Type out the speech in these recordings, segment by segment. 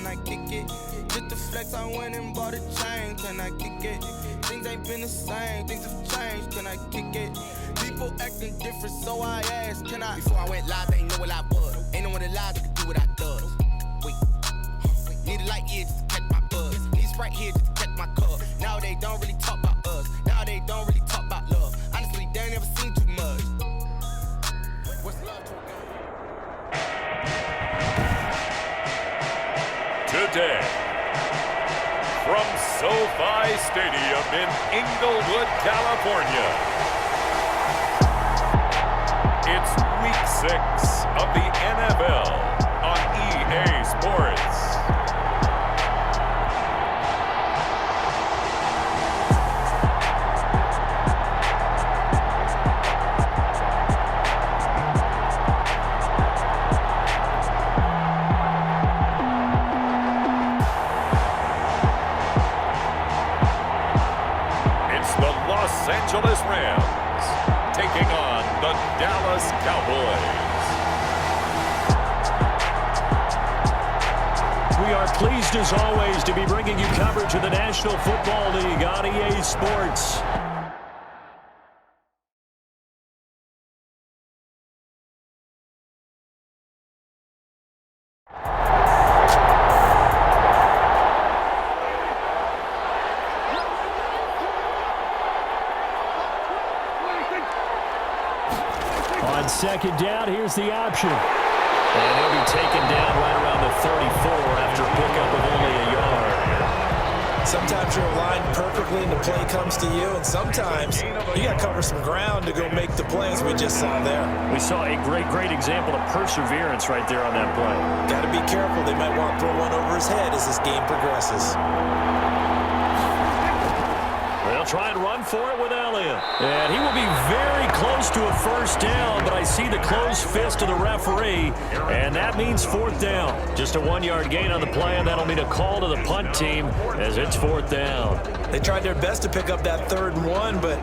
can I kick it? Just the flex, I went and bought a chain, can I kick it? Things ain't been the same, things have changed, can I kick it? People acting different, so I asked, can I? Before I went live, they ain't know what I was. Ain't no one alive that could do what I does. Wait, need a light here just to catch my buzz. Need Sprite here just to catch my cup. Now they don't really talk about us. Now they don't really talk about love. Honestly, they ain't never seen too much. What's love to a girl? Today, from SoFi Stadium in Inglewood, California, it's Week 6 of the NFL on EA Sports. Los Angeles Rams taking on the Dallas Cowboys. We are pleased as always to be bringing you coverage of the National Football League on EA Sports. On second down, here's the option. And he'll be taken down right around the 34 after a pickup of only a yard. Sometimes you're aligned perfectly and the play comes to you, and sometimes you got to cover some ground to go make the play, as we just saw there. We saw a great example of perseverance right there on that play. Got to be careful. They might want to throw one over his head as this game progresses. They'll try and run for it with Elliott. And he will be very close to a first down, but I see the closed fist of the referee, and that means fourth down. Just a 1-yard gain on the play, and that'll mean a call to the punt team as it's fourth down. They tried their best to pick up that 3rd and 1, but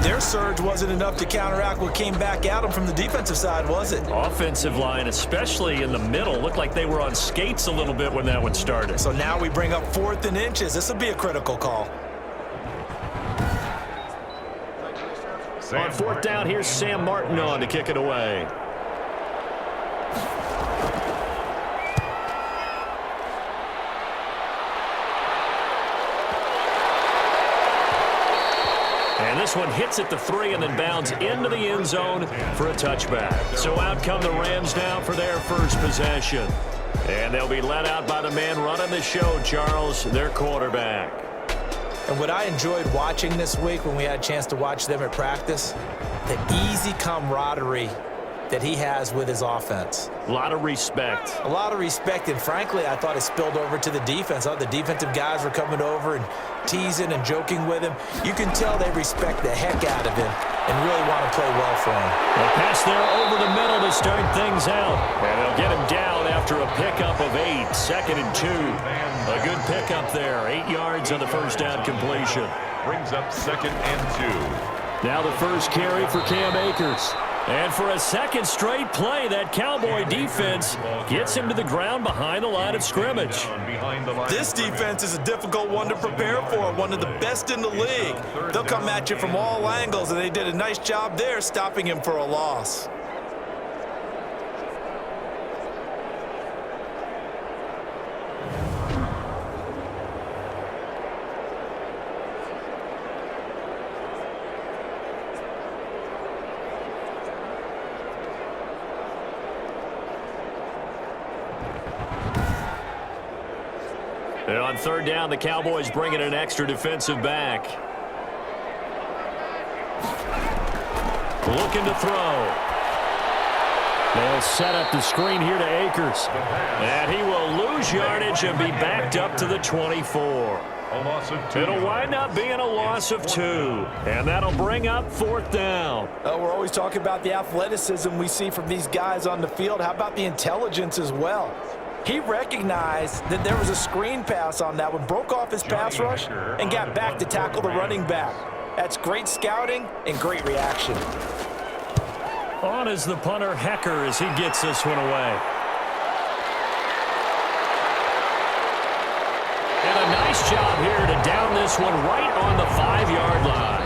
their surge wasn't enough to counteract what came back at them from the defensive side, was it? Offensive line, especially in the middle, looked like they were on skates a little bit when that one started. So now we bring up 4th and inches. This will be a critical call. On fourth down, here's Sam Martin on to kick it away. And this one hits at the 3 and then bounds into the end zone for a touchback. So out come the Rams now for their first possession. And they'll be led out by the man running the show, Charles, their quarterback. And what I enjoyed watching this week when we had a chance to watch them at practice, the easy camaraderie that he has with his offense. A lot of respect. A lot of respect, and frankly, I thought it spilled over to the defense. I thought the defensive guys were coming over and teasing and joking with him. You can tell they respect the heck out of him and really want to play well for him. A pass there over the middle to start things out. And they'll get him down after a pickup of 8, 2nd and 2. A good pickup there, 8 yards on the first down completion. Brings up 2nd and 2. Now the first carry for Cam Akers. And for a second straight play, that Cowboy defense gets him to the ground behind the line of scrimmage. This defense is a difficult one to prepare for, one of the best in the league. They'll come at you from all angles, and they did a nice job there stopping him for a loss. And on third down, the Cowboys bring in an extra defensive back. Looking to throw. They'll set up the screen here to Akers. And he will lose yardage and be backed up to the 24. It'll wind up being a loss of 2. And that'll bring up fourth down. We're always talking about the athleticism we see from these guys on the field. How about the intelligence as well? He recognized that there was a screen pass on that one, broke off his pass rush, and got back to tackle the running back. That's great scouting and great reaction. On is the punter, Hecker, as he gets this one away. job here to down this one right on the 5-yard line.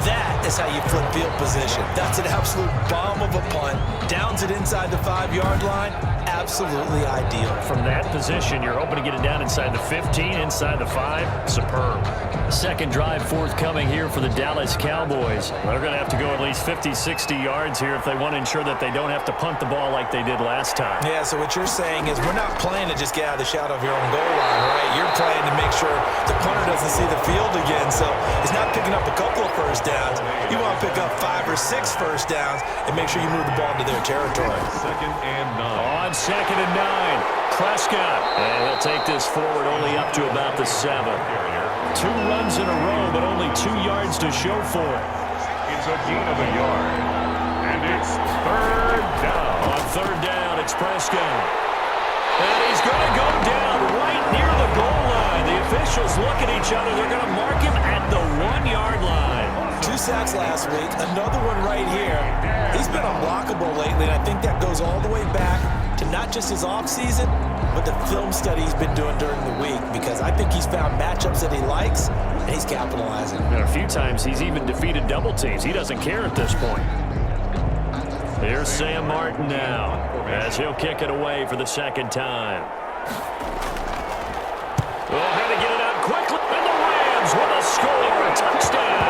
That is how you flip field position. That's an absolute bomb of a punt. Downs it inside the 5-yard line. Absolutely ideal. From that position, you're hoping to get it down inside the 15, inside the 5. Superb. Second drive forthcoming here for the Dallas Cowboys. They're going to have to go at least 50, 60 yards here if they want to ensure that they don't have to punt the ball like they did last time. Yeah, so what you're saying is we're not playing to just get out of the shadow of your own goal line, right? You're playing to make sure the punter doesn't see the field again. So he's not picking up a couple of first downs. You want to pick up 5 or 6 first downs and make sure you move the ball into their territory. Second and 9. On second and 9, Prescott. And he'll take this forward only up to about the 7. 2 runs in a row, but only 2 yards to show for it. It's a gain of a yard. And it's third down. On third down, it's Prescott. And he's going to go down right near the goal line. The officials look at each other. They're going to mark him at the 1-yard line. 2 sacks last week, another one right here. He's been unblockable lately, and I think that goes all the way back to not just his offseason, but the film study he's been doing during the week, because I think he's found matchups that he likes, and he's capitalizing. And a few times he's even defeated double teams. He doesn't care at this point. Here's Sam Martin now, as he'll kick it away for the second time. Well, had to get it out quickly, and the Rams with a score, touchdown.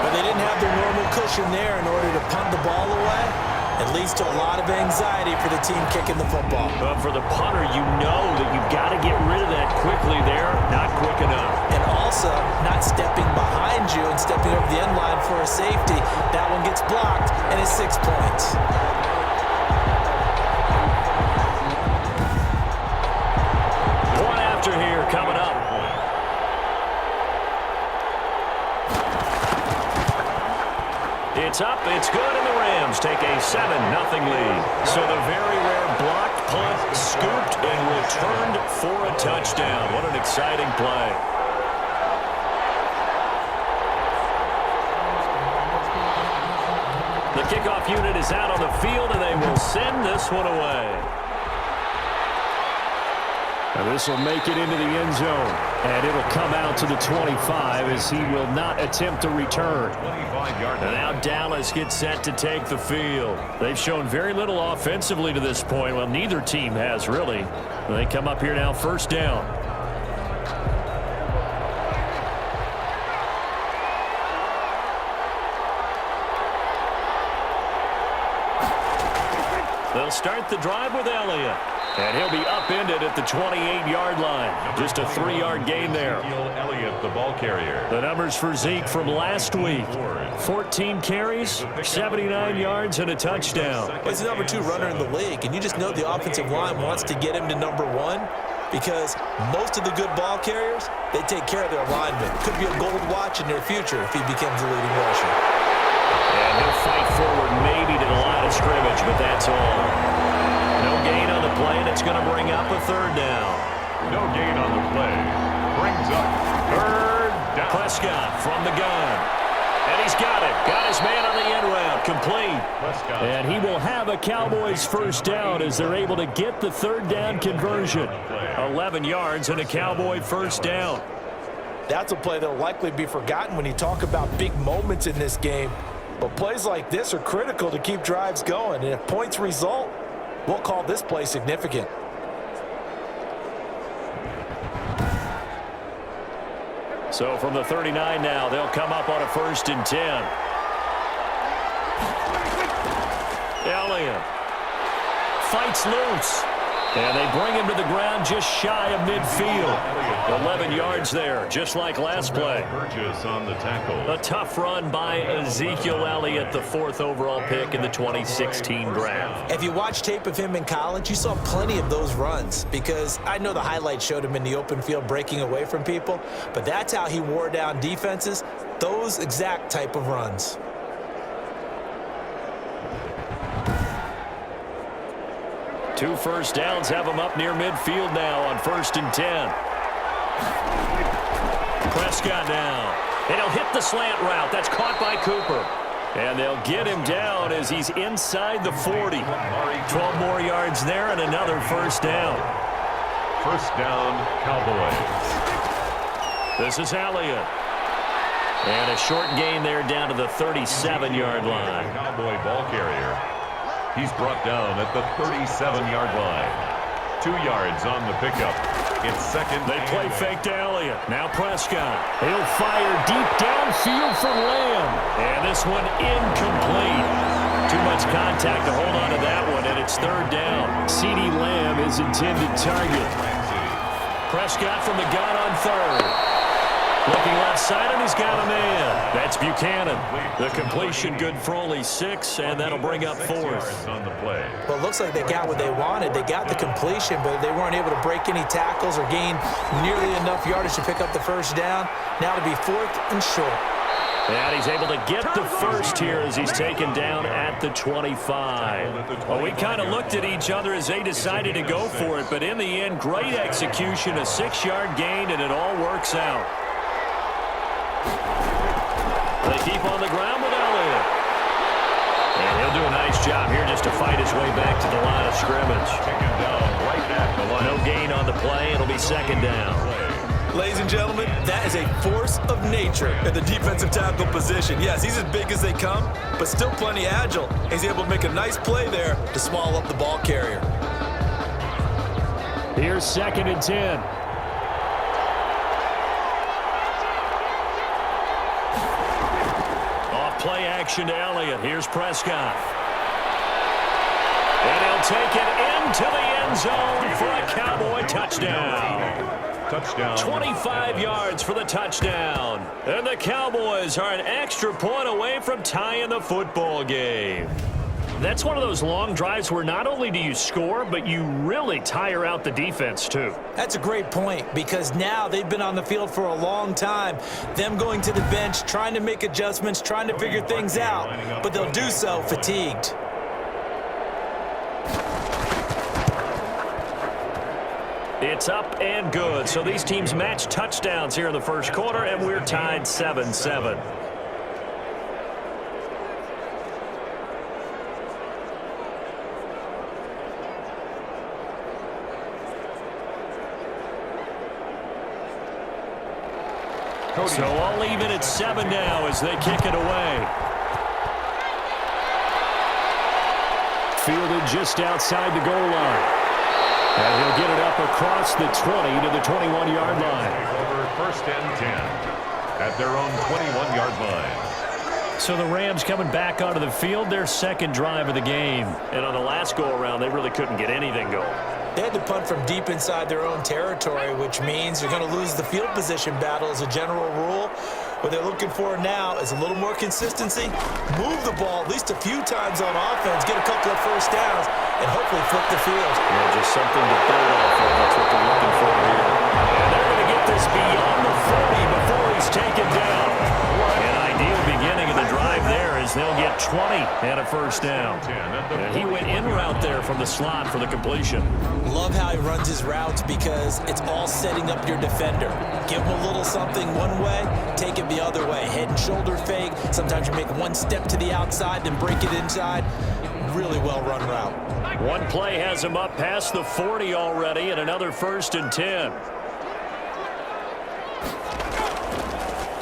But they didn't have their normal cushion there in order to punt the ball away. It leads to a lot of anxiety for the team kicking the football. But for the punter, you know that you've got to get rid of that quickly there, not quick enough. And also, not stepping behind you and stepping over the end line for a safety. That one gets blocked, and it's 6 points. Point after here coming up. It's up, it's good, and the Rams take a 7-0 lead. So the very rare blocked punt, scooped, and returned for a touchdown. What an exciting play. The kickoff unit is out on the field, and they will send this one away. And this will make it into the end zone. And it'll come out to the 25 as he will not attempt to return. And now Dallas gets set to take the field. They've shown very little offensively to this point. Well, neither team has, really. They come up here now, first down. They'll start the drive with Elliott. And he'll be upended at the 28-yard line. Just a 3-yard gain there. Elliott, the ball carrier. The numbers for Zeke from last week. 14 carries, 79 yards, and a touchdown. Well, he's the number 2 runner in the league, and you just know the offensive line wants to get him to number 1 because most of the good ball carriers, they take care of their linemen. Could be a gold watch in their future if he becomes the leading rusher. And he'll fight forward maybe to the line of scrimmage, but that's all. No gain on the play, and it's going to bring up a third down. No gain on the play. Brings up third down. Prescott from the gun. And he's got it. Got his man on the end route. Complete. Prescott. And he will have a Cowboys first down as they're able to get the third down conversion. 11 yards and a Cowboy first down. That's a play that will likely be forgotten when you talk about big moments in this game. But plays like this are critical to keep drives going. And if points result, we'll call this play significant. So from the 39 now, they'll come up on a 1st and 10. Elliott fights loose. And they bring him to the ground just shy of midfield. 11 yards there, just like last play. Burgess on the tackle. A tough run by Ezekiel Elliott, the 4th overall pick in the 2016 draft. If you watch tape of him in college, you saw plenty of those runs because I know the highlights showed him in the open field breaking away from people, but that's how he wore down defenses, those exact type of runs. Two first downs have him up near midfield now on 1st and 10. Prescott now. And he'll hit the slant route. That's caught by Cooper. And they'll get him down as he's inside the 40. 12 more yards there and another first down. First down, Cowboys. This is Elliott. And a short gain there down to the 37-yard line. Cowboy ball carrier. He's brought down at the 37-yard line. 2 yards on the pickup. It's second. They play fake to Elliott. Now Prescott. He'll fire deep downfield for Lamb. And this one incomplete. Too much contact to hold on to that one, and it's third down. CeeDee Lamb is intended target. Prescott from the gun on third. Looking left side, and he's got a man. That's Buchanan. The completion good for only 6, and that'll bring up fourth. On the play. Well, it looks like they got what they wanted. They got the completion, but they weren't able to break any tackles or gain nearly enough yardage to pick up the first down. Now to be fourth and short. And he's able to get the first here as he's taken down at the 25. Well, we kind of looked at each other as they decided to go for it, but in the end, great execution, a 6-yard gain, and it all works out. They keep on the ground with Elliott. And he'll do a nice job here just to fight his way back to the line of scrimmage. Taken down right at the line. No gain on the play. It'll be second down. Ladies and gentlemen, that is a force of nature at the defensive tackle position. Yes, he's as big as they come, but still plenty agile. He's able to make a nice play there to swallow up the ball carrier. Here's second and 10. Play action to Elliott. Here's Prescott. And he'll take it into the end zone for a Cowboy touchdown. Touchdown. 25 yards for the touchdown. And the Cowboys are an extra point away from tying the football game. That's one of those long drives where not only do you score, but you really tire out the defense, too. That's a great point, because now they've been on the field for a long time. Them going to the bench, trying to make adjustments, trying to figure things out, but they'll do so fatigued. It's up and good. So these teams match touchdowns here in the first quarter, and we're tied 7-7. So all even at 7 now as they kick it away. Fielded just outside the goal line. And he'll get it up across the 20 to the 21-yard line. Over first and 10 at their own 21-yard line. So the Rams coming back onto the field, their second drive of the game. And on the last go-around, they really couldn't get anything going. They had to punt from deep inside their own territory, which means they're going to lose the field position battle as a general rule. What they're looking for now is a little more consistency, move the ball at least a few times on offense, get a couple of first downs, and hopefully flip the field. Yeah, just something to build off of. That's what they're looking for here. And they're going to get this beyond the 40 before he's taken down. An ideal beginning of the drive there is they'll get 20 and a first down. And he went in route there from the slot for the completion. Love how he runs his routes because it's all setting up your defender. Give him a little something one way, take it the other way. Head and shoulder fake. Sometimes you make one step to the outside, then break it inside. Really well-run route. One play has him up past the 40 already, and another first and 10.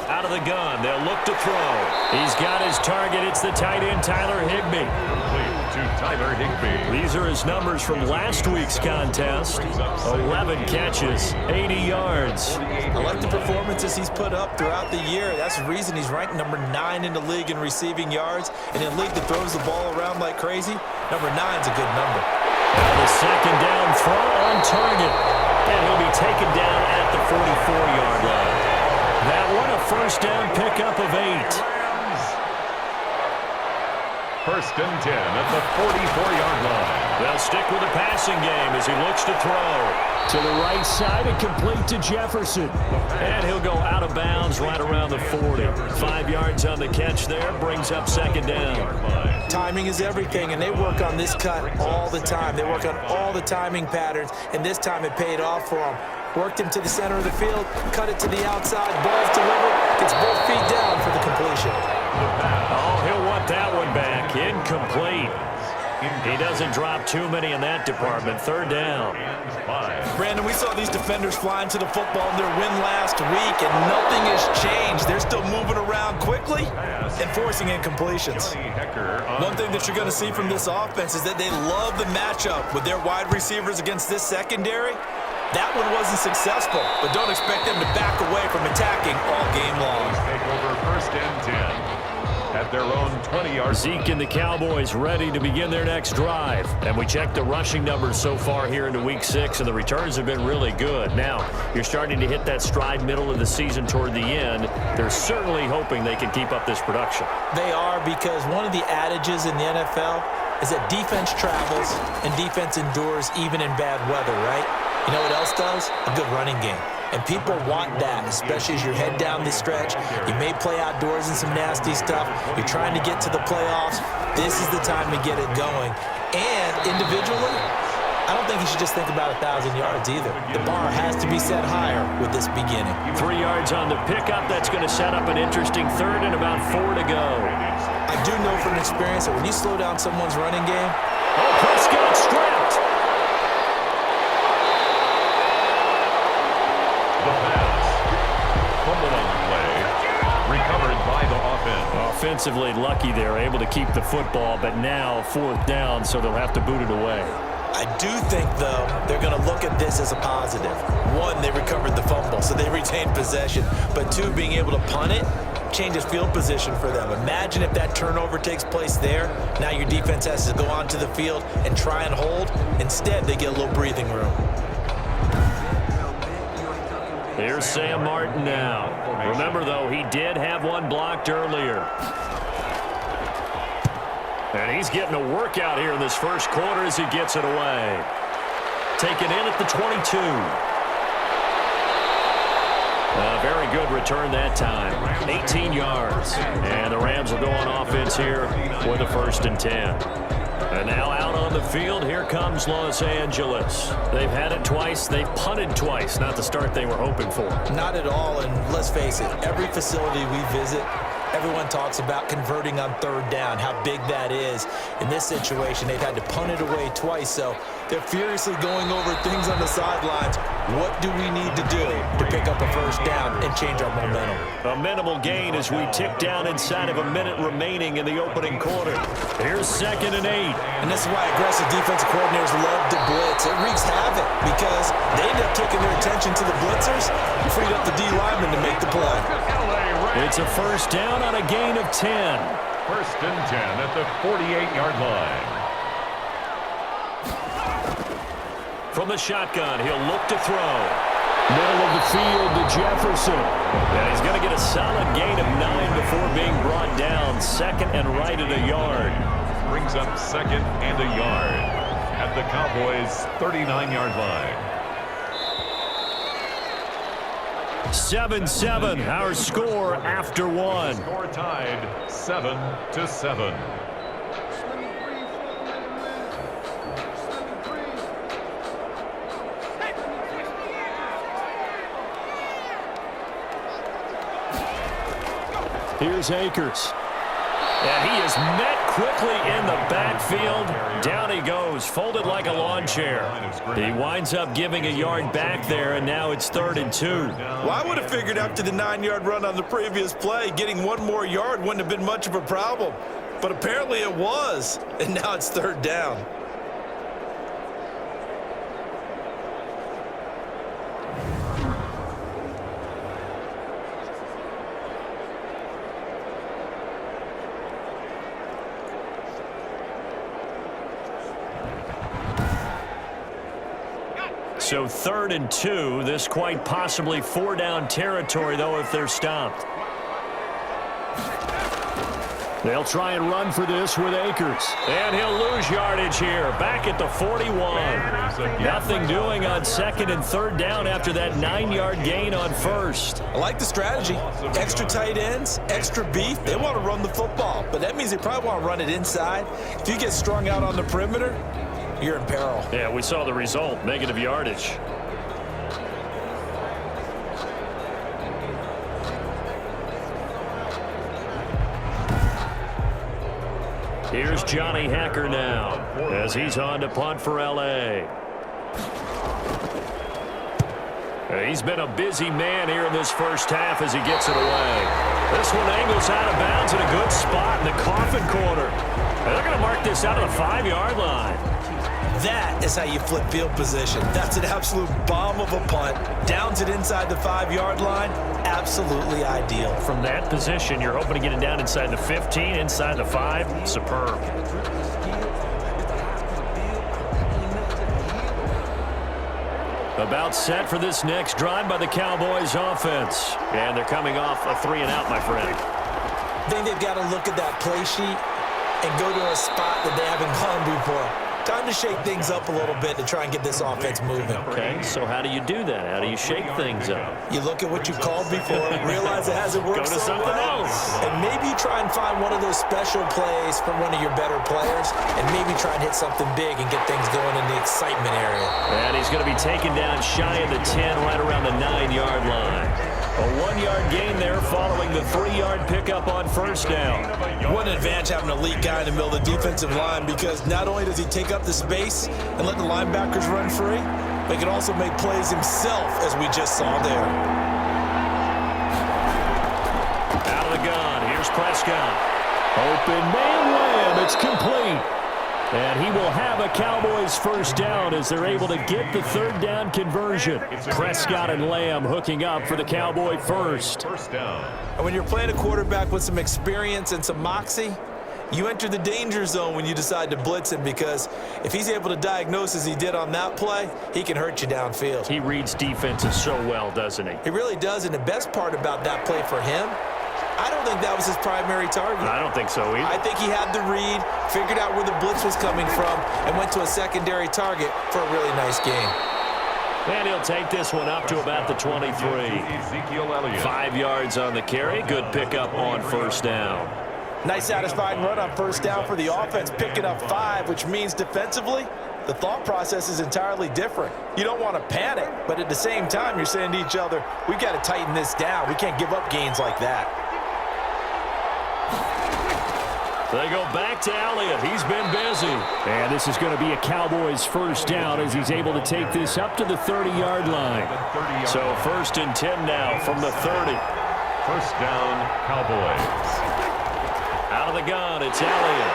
Out of the gun, they'll look to throw. He's got his target. It's the tight end, Tyler Higbee. To Tyler Higbee. These are his numbers from last week's contest. 11 catches, 80 yards. I like the performances he's put up throughout the year. That's the reason he's ranked number 9 in the league in receiving yards. And in a league that throws the ball around like crazy, number 9's a good number. Now the second down throw on target. And he'll be taken down at the 44-yard line. That one a first down pickup of 8. First and 10 at the 44-yard line. They'll stick with the passing game as he looks to throw. To the right side and complete to Jefferson. And he'll go out of bounds right around the 40. 5 yards on the catch there, brings up second down. Timing is everything, and they work on this cut all the time. They work on all the timing patterns, and this time it paid off for them. Worked him to the center of the field, cut it to the outside, ball's delivered, gets both feet down for the completion. Oh, he'll want got that one back. Incomplete. He doesn't drop too many in that department. Third down. Brandon, we saw these defenders fly into the football in their win last week, and nothing has changed. They're still moving around quickly and forcing incompletions. One thing that you're going to see from this offense is that they love the matchup with their wide receivers against this secondary. That one wasn't successful, but don't expect them to back away from attacking all game long. Take over first and 10 at their own 20-yard. Zeke and the Cowboys ready to begin their next drive. And we checked the rushing numbers so far here into Week 6, and the returns have been really good. Now, you're starting to hit that stride middle of the season toward the end. They're certainly hoping they can keep up this production. They are, because one of the adages in the NFL is that defense travels and defense endures even in bad weather, right? You know what else does? A good running game. And people want that, especially as you're head down the stretch. You may play outdoors in some nasty stuff. You're trying to get to the playoffs. This is the time to get it going. And individually, I don't think you should just think about 1,000 yards either. The bar has to be set higher with this beginning. 3 yards on the pickup. That's going to set up an interesting third and about 4 to go. I do know from experience that when you slow down someone's running game, Prescott strapped. The pass. Fumble on the play. Recovered by the offense. Offensively lucky they're able to keep the football, but now 4th down, so they'll have to boot it away. I do think, though, they're going to look at this as a positive. One, they recovered the fumble, so they retained possession. But two, being able to punt it changes field position for them. Imagine if that turnover takes place there. Now your defense has to go onto the field and try and hold. Instead, they get a little breathing room. Here's Sam Martin now. Remember, though, he did have one blocked earlier. And he's getting a workout here in this first quarter as he gets it away. Taken in at the 22. A very good return that time. 18 yards. And the Rams will go on offense here with a 1st and 10. And now out on the field, here comes Los Angeles. They've had it twice. They've punted twice. Not the start they were hoping for. Not at all, and let's face it, every facility we visit, everyone talks about converting on 3rd down, how big that is. In this situation, they've had to punt it away twice, so they're furiously going over things on the sidelines. What do we need to do to pick up a 1st down and change our momentum? A minimal gain as we tick down inside of a minute remaining in the opening quarter. Here's 2nd and 8. And this is why aggressive defensive coordinators love to blitz. It wreaks havoc because they end up taking their attention to the blitzers and freed up the D lineman to make the play. It's a 1st down on a gain of 10. 1st and 10 at the 48-yard line. From the shotgun, he'll look to throw. Middle of the field to Jefferson. And he's going to get a solid gain of 9 before being brought down. 2nd and right at a yard. Brings up 2nd and a yard at the Cowboys' 39-yard line. 7-7, our score after 1. Score tied 7-7. Here's Akers. And he is met quickly in the backfield. Down he goes, folded like a lawn chair. He winds up giving a yard back there, and now it's 3rd and 2. Well, I would have figured after the 9-yard run on the previous play, getting one more yard wouldn't have been much of a problem. But apparently it was, and now it's 3rd down. So 3rd and 2. This quite possibly 4-down territory, though, if they're stopped. They'll try and run for this with Akers. And he'll lose yardage here. Back at the 41. Nothing doing on 2nd and 3rd down after that 9-yard gain on 1st. I like the strategy. Extra tight ends, extra beef. They want to run the football, but that means they probably want to run it inside. If you get strung out on the perimeter, you're in peril. Yeah, we saw the result. Negative yardage. Here's Johnny Hacker now as he's on to punt for L.A. He's been a busy man here in this first half as he gets it away. This one angles out of bounds in a good spot in the coffin corner. And they're going to mark this out of the 5-yard line. That is how you flip field position. That's an absolute bomb of a punt. Downs it inside the 5-yard line. Absolutely ideal. From that position, you're hoping to get it down inside the 15, inside the 5. Superb. About set for this next drive by the Cowboys offense. And they're coming off a 3-and-out, my friend. I think they've got to look at that play sheet and go to a spot that they haven't gone before. Time to shake things up a little bit to try and get this offense moving. Okay, so how do you do that? How do you shake things up? You look at what you called before, realize it hasn't worked Go to something else. and maybe you try and find one of those special plays from one of your better players, and maybe try and hit something big and get things going in the excitement area. And he's going to be taken down shy of the 10, right around the 9-yard line. A 1-yard gain there following the 3-yard pickup on first down. What an advantage having a elite guy in the middle of the defensive line, because not only does he take up the space and let the linebackers run free, but he can also make plays himself, as we just saw there. Out of the gun, here's Prescott. Open man, Lamb, it's complete. And he will have a Cowboys first down as they're able to get the 3rd down conversion. Prescott and Lamb hooking up for the Cowboy first. First down. And when you're playing a quarterback with some experience and some moxie, you enter the danger zone when you decide to blitz him, because if he's able to diagnose as he did on that play, he can hurt you downfield. He reads defenses so well, doesn't he? He really does, and the best part about that play for him, I don't think that was his primary target. I don't think so either. I think he had the read, figured out where the blitz was coming from, and went to a secondary target for a really nice game. And he'll take this one up to about the 23. Ezekiel Elliott. 5 yards on the carry. Good pickup on first down. Nice satisfying run on first down for the offense, picking up 5, which means defensively, the thought process is entirely different. You don't want to panic, but at the same time, you're saying to each other, we've got to tighten this down. We can't give up gains like that. They go back to Elliott. He's been busy. And this is going to be a Cowboys first down as he's able to take this up to the 30-yard line. So 1st and 10 now from the 30. First down, Cowboys. Out of the gun, it's Elliott.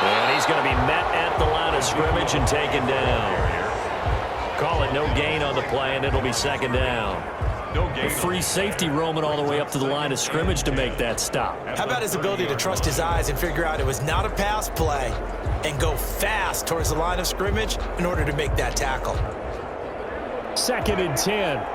And he's going to be met at the line of scrimmage and taken down. Call it no gain on the play, and it'll be 2nd down. No gain. A free safety roaming all the way up to the line of scrimmage to make that stop. How about his ability to trust his eyes and figure out it was not a pass play and go fast towards the line of scrimmage in order to make that tackle? 2nd and 10.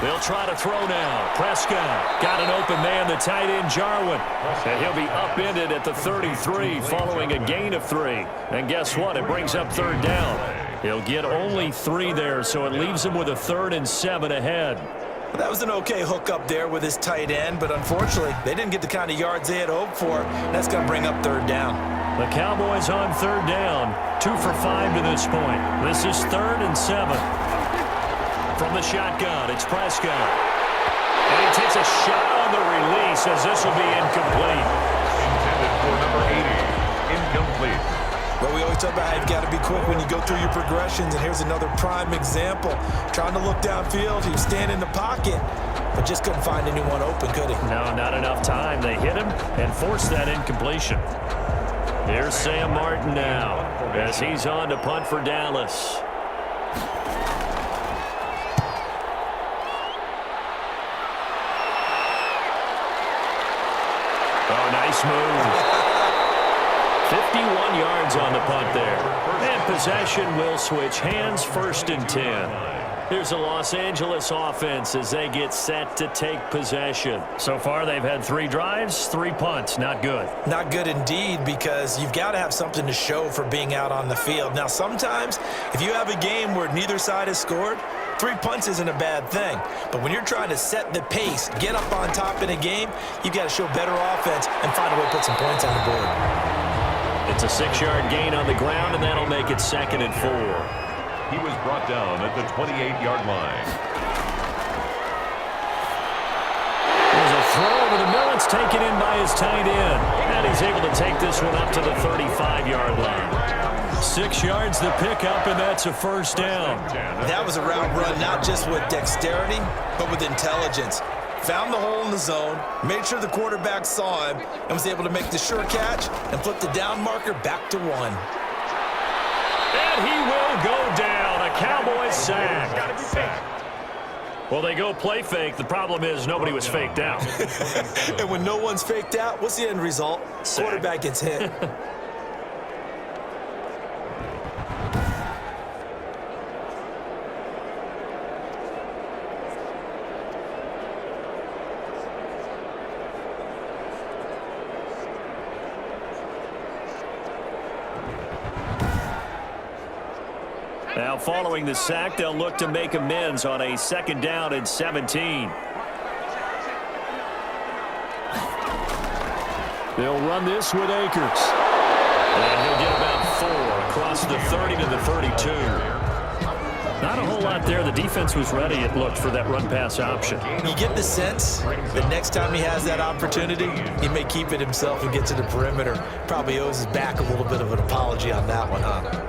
They'll try to throw now. Prescott got an open man, the tight end Jarwin. And he'll be upended at the 33 following a gain of 3. And guess what? It brings up 3rd down. He'll get only 3 there, so it leaves him with a 3rd and 7 ahead. Well, that was an okay hook up there with his tight end, but unfortunately, they didn't get the kind of yards they had hoped for. That's going to bring up 3rd down. The Cowboys on 3rd down, 2 for 5 to this point. This is 3rd and 7. From the shotgun, it's Prescott. And he takes a shot on the release as this will be incomplete. Intended for number 80. Incomplete. But we always talk about how you've got to be quick when you go through your progressions, and here's another prime example. Trying to look downfield, he was standing in the pocket, but just couldn't find anyone open, could he? No, not enough time. They hit him and forced that incompletion. Here's Sam Martin now as he's on to punt for Dallas. Oh, nice move. 51 yards on the punt there. And possession will switch hands, 1st and 10. Here's the Los Angeles offense as they get set to take possession. So far, they've had 3 drives, 3 punts. Not good. Not good indeed, because you've got to have something to show for being out on the field. Now, sometimes, if you have a game where neither side has scored, 3 punts isn't a bad thing. But when you're trying to set the pace, get up on top in a game, you've got to show better offense and find a way to put some points on the board. It's a 6-yard gain on the ground, and that'll make it 2nd and 4. He was brought down at the 28-yard line. There's a throw over the middle. It's taken in by his tight end. And he's able to take this one up to the 35-yard line. 6 yards the pickup, and that's a first down. That was a route run, not just with dexterity, but with intelligence. Found the hole in the zone, made sure the quarterback saw him, and was able to make the sure catch and flip the down marker back to 1. And he will go down. A Cowboys sack. Well, they go play fake. The problem is nobody was faked out. And when no one's faked out, what's the end result? Sack. Quarterback gets hit. Now, following the sack, they'll look to make amends on a 2nd down and 17. They'll run this with Akers. And he'll get about 4 across the 30 to the 32. Not a whole lot there. The defense was ready, it looked, for that run-pass option. You get the sense that next time he has that opportunity, he may keep it himself and get to the perimeter. Probably owes his back a little bit of an apology on that one, huh?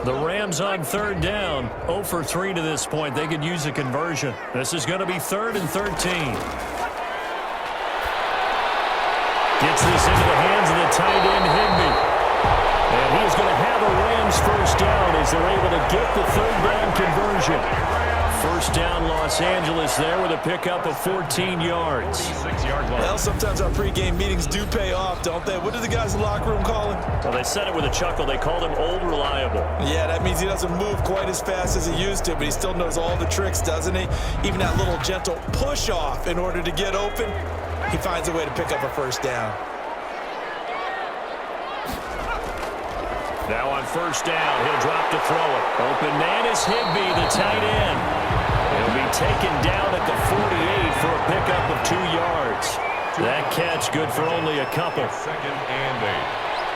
The Rams on 3rd down, 0 for 3 to this point. They could use a conversion. This is going to be 3rd and 13. Gets this into the hands of the tight end, Higbee. And he's going to have a Rams first down as they're able to get the 3rd down conversion. First down, Los Angeles there with a pickup of 14 yards. 6-yard line. Well, sometimes our pregame meetings do pay off, don't they? What do the guys in the locker room call him? Well, they said it with a chuckle. They called him Old Reliable. Yeah, that means he doesn't move quite as fast as he used to, but he still knows all the tricks, doesn't he? Even that little gentle push-off in order to get open, he finds a way to pick up a first down. Now on first down, he'll drop to throw it. Open man is Higbee, the tight end. He'll be taken down at the 48 for a pickup of 2 yards. That catch good for only a couple. 2nd and 8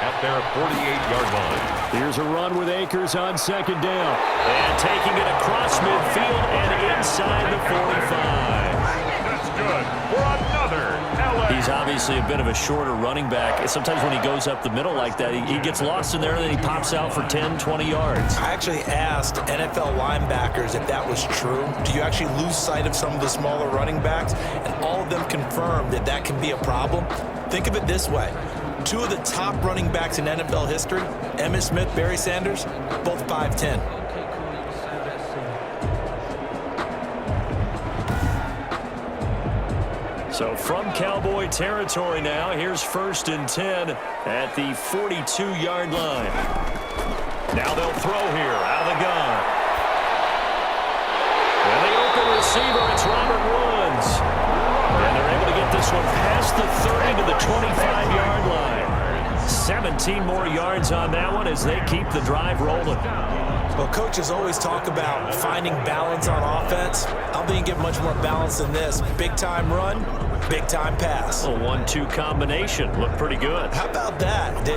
at their 48-yard line. Here's a run with Akers on 2nd down. And taking it across midfield and inside the 45. That's good for another LA. He's obviously a bit of a shorter running back. Sometimes when he goes up the middle like that, he gets lost in there and then he pops out for 10, 20 yards. I actually asked NFL linebackers if that was true. Do you actually lose sight of some of the smaller running backs? And all of them confirmed that that can be a problem. Think of it this way. 2 of the top running backs in NFL history, Emmitt Smith, Barry Sanders, both 5'10". So from Cowboy territory now, here's 1st and 10 at the 42-yard line. Now they'll throw here out of the gun. And the open receiver, it's Robert Woods. And they're able to get this one past the 30 to the 25-yard line. 17 more yards on that one as they keep the drive rolling. Well, coaches always talk about finding balance on offense. I don't think you get much more balance than this. Big-time run, big-time pass. A 1-2 combination. Looked pretty good. How about that?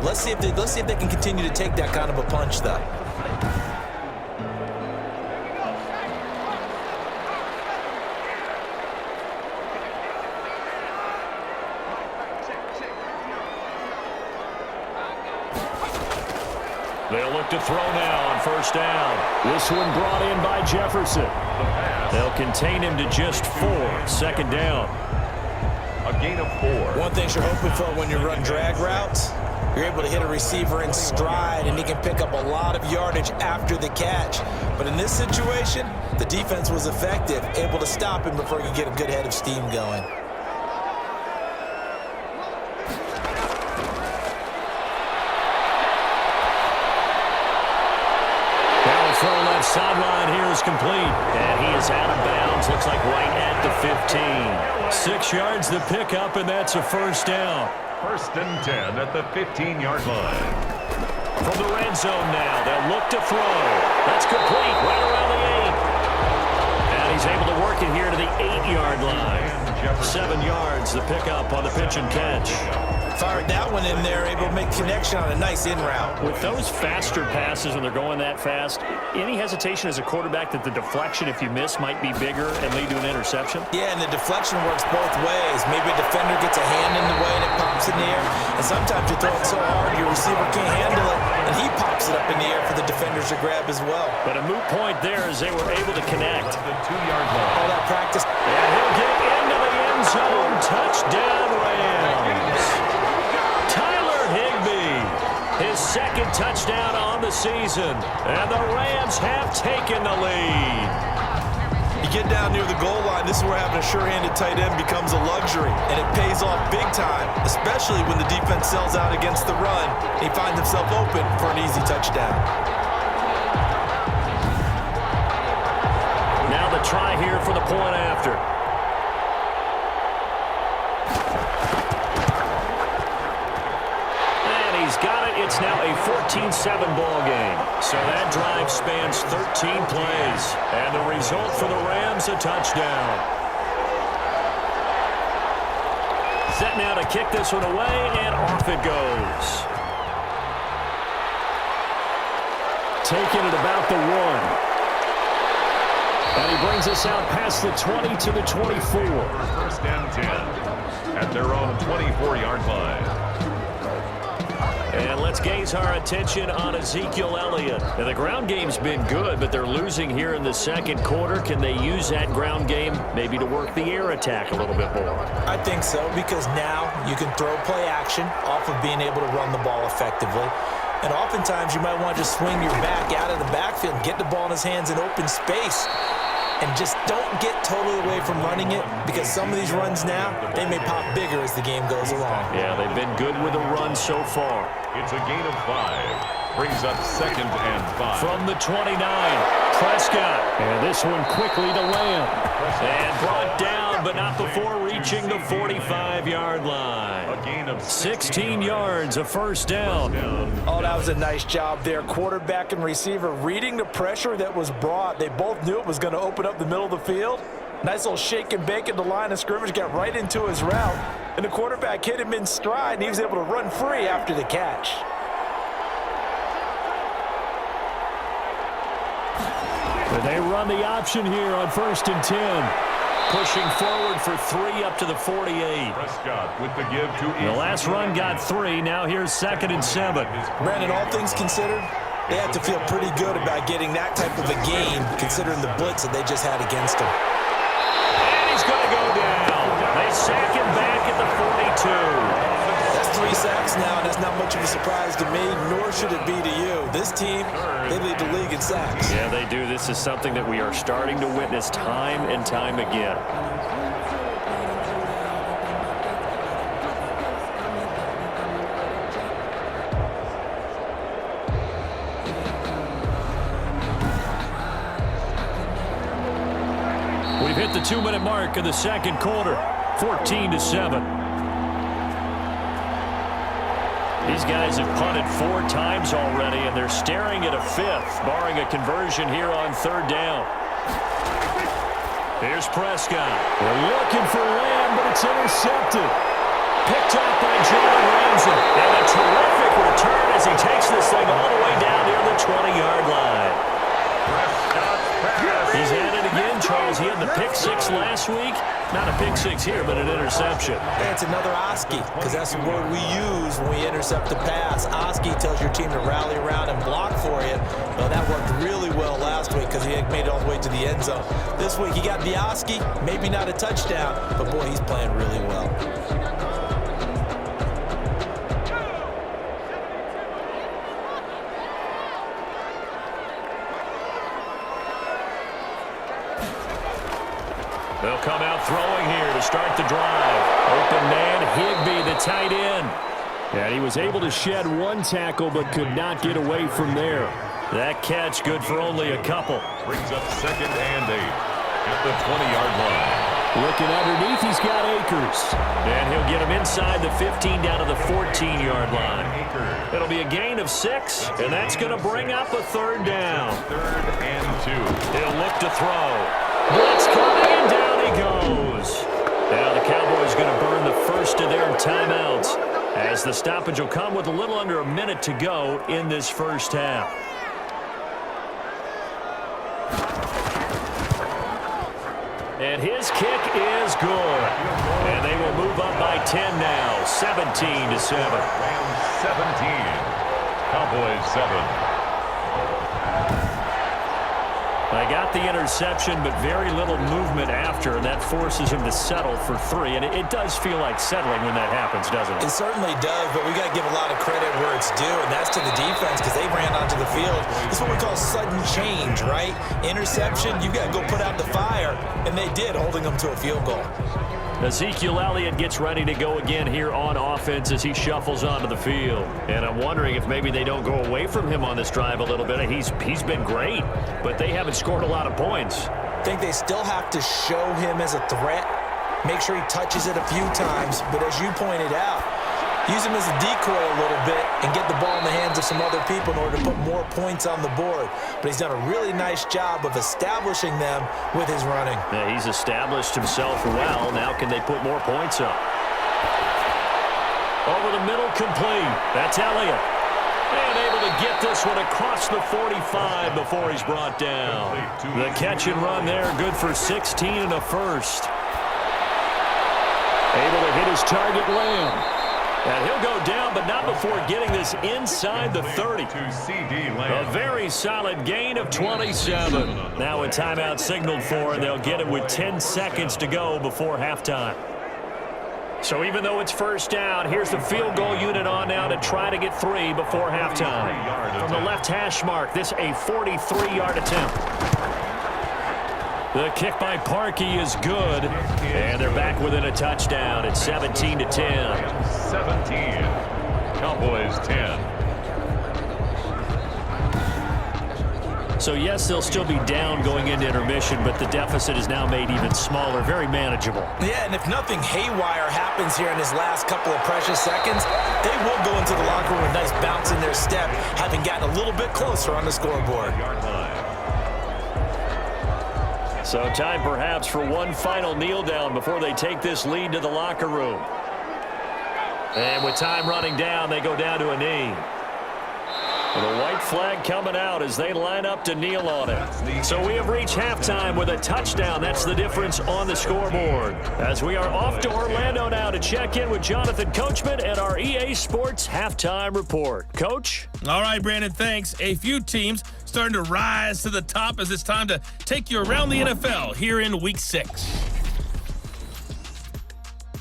Let's see if they can continue to take that kind of a punch, though. They'll look to throw now on first down. This one brought in by Jefferson. They'll contain him to just 4. 2nd down. A gain of 4. One thing you're hoping for when you run drag routes, you're able to hit a receiver in stride, and he can pick up a lot of yardage after the catch. But in this situation, the defense was effective, able to stop him before he could get a good head of steam going. Throw left sideline here is complete. And he is out of bounds. Looks like right at the 15. 6 yards the pickup, and that's a first down. 1st and 10 at the 15-yard line. From the red zone now, they'll look to throw. That's complete right around the 8. And he's able to work it here to the 8-yard line. 7 yards the pickup on the pitch and catch. Fired that one in there, able to make connection on a nice in route. With those faster passes when they're going that fast, any hesitation as a quarterback that the deflection, if you miss, might be bigger and lead to an interception? Yeah, and the deflection works both ways. Maybe a defender gets a hand in the way and it pops in the air, and sometimes you throw it so hard your receiver can't handle it, and he pops it up in the air for the defenders to grab as well. But a moot point there as they were able to connect. The 2-yard line. All that practice. And he'll get into the end zone. Touchdown, Rams. Tyler Higbee, his second touchdown on the season. And the Rams have taken the lead. You get down near the goal line, this is where having a sure-handed tight end becomes a luxury, and it pays off big time, especially when the defense sells out against the run. He finds himself open for an easy touchdown. Now the try here for the point after. And he's got it. It's now a 14-7 ball game. So that drive spans 13 plays. And the result for the Rams, a touchdown. Set now to kick this one away, and off it goes. Taking it about the 1. And he brings us out past the 20 to the 24. First and 10 at their own 24-yard line. And let's gaze our attention on Ezekiel Elliott. Now, the ground game's been good, but they're losing here in the second quarter. Can they use that ground game maybe to work the air attack a little bit more? I think so, because now you can throw play action off of being able to run the ball effectively. And oftentimes you might want to just swing your back out of the backfield, get the ball in his hands in open space, and just don't get totally away from running it, because some of these runs now, they may pop bigger as the game goes along. Yeah, they've been good with the run so far. It's a gain of 5. Brings up 2nd and 5. From the 29, Prescott. And this one quickly to Lamb. And brought down, but not before reaching the 45-yard line. A gain of 16 yards, a first down. Oh, that was a nice job there. Quarterback and receiver reading the pressure that was brought. They both knew it was going to open up the middle of the field. Nice little shake and bake at the line of scrimmage, got right into his route. And the quarterback hit him in stride, and he was able to run free after the catch. But they run the option here on 1st and 10. Pushing forward for 3 up to the 48. Prescott with the give to The last run got 3. Now here's 2nd and 7. Brandon, all things considered, they have to feel pretty good about getting that type of a gain, considering the blitz that they just had against them. And he's going to go down. They sack him back at the 42. That's 3 sacks now, and that's not much of a surprise to me, nor should it be to you. This team, they lead the league in sacks. Yeah, they do. This is something that we are starting to witness time and time again. We've hit the 2-minute mark of the second quarter, 14-7. These guys have punted 4 times already, and they're staring at a 5th, barring a conversion here on 3rd down. Here's Prescott. They're looking for Lamb, but it's intercepted. Picked up by John Ramsey. And a terrific return as he takes this thing all the way down near the 20-yard line. He's at it again, Charles. He had the pick 6 last week. Not a pick 6 here, but an interception. Hey, it's another Oski, because that's the word we use when we intercept the pass. Oski tells your team to rally around and block for you. Well, that worked really well last week because he had made it all the way to the end zone. This week, he got the Oski, maybe not a touchdown, but boy, he's playing really well. They'll come out throwing here to start the drive. Open man, Higbee, the tight end. And he was able to shed 1 tackle but could not get away from there. That catch good for only a couple. Brings up 2nd and 8 at the 20-yard line. Looking underneath, he's got Akers. And he'll get him inside the 15 down to the 14-yard line. It'll be a gain of 6, and that's going to bring up a 3rd down. 3rd and 2. He'll look to throw. Blitz coming, and down he goes. Now the Cowboys going to burn the first of their timeouts. as the stoppage will come with a little under a minute to go in this first half. And his kick is good. And they will move up by 10 now, 17-7. Rams 17, Cowboys 7. They got the interception, but very little movement after, and that forces him to settle for 3. And it does feel like settling when that happens, doesn't it? It certainly does, but we got to give a lot of credit where it's due, and that's to the defense because they ran onto the field. It's what we call sudden change, right? Interception, you got to go put out the fire, and they did, holding them to a field goal. Ezekiel Elliott gets ready to go again here on offense as he shuffles onto the field. And I'm wondering if maybe they don't go away from him on this drive a little bit. He's been great, but they haven't scored a lot of points. I think they still have to show him as a threat, make sure he touches it a few times, but as you pointed out, use him as a decoy a little bit and get the ball in the hands of some other people in order to put more points on the board. But he's done a really nice job of establishing them with his running. Yeah, he's established himself well. Now can they put more points up? Over the middle, complete. That's Elliott. And able to get this one across the 45 before he's brought down. The catch and run there, good for 16 and a first. Able to hit his target, Lamb. And he'll go down, but not before getting this inside the 30. A very solid gain of 27. Now a timeout signaled for, and they'll get it with 10 seconds to go before halftime. So even though it's first down, here's the field goal unit on now to try to get 3 before halftime. From the left hash mark, this a 43-yard attempt. The kick by Parkey is good, and they're back within a touchdown. It's 17-10. 17, Cowboys 10. So yes, they'll still be down going into intermission, but the deficit is now made even smaller, very manageable. Yeah, and if nothing haywire happens here in his last couple of precious seconds, they will go into the locker room with a nice bounce in their step, having gotten a little bit closer on the scoreboard. So time perhaps for one final kneel down before they take this lead to the locker room. And with time running down, they go down to a knee. And a white flag coming out as they line up to kneel on it. So we have reached halftime with a touchdown. That's the difference on the scoreboard. As we are off to Orlando now to check in with Jonathan Coachman and our EA Sports Halftime Report. Coach? All right, Brandon, thanks. A few teams starting to rise to the top as it's time to take you around the NFL here in Week 6.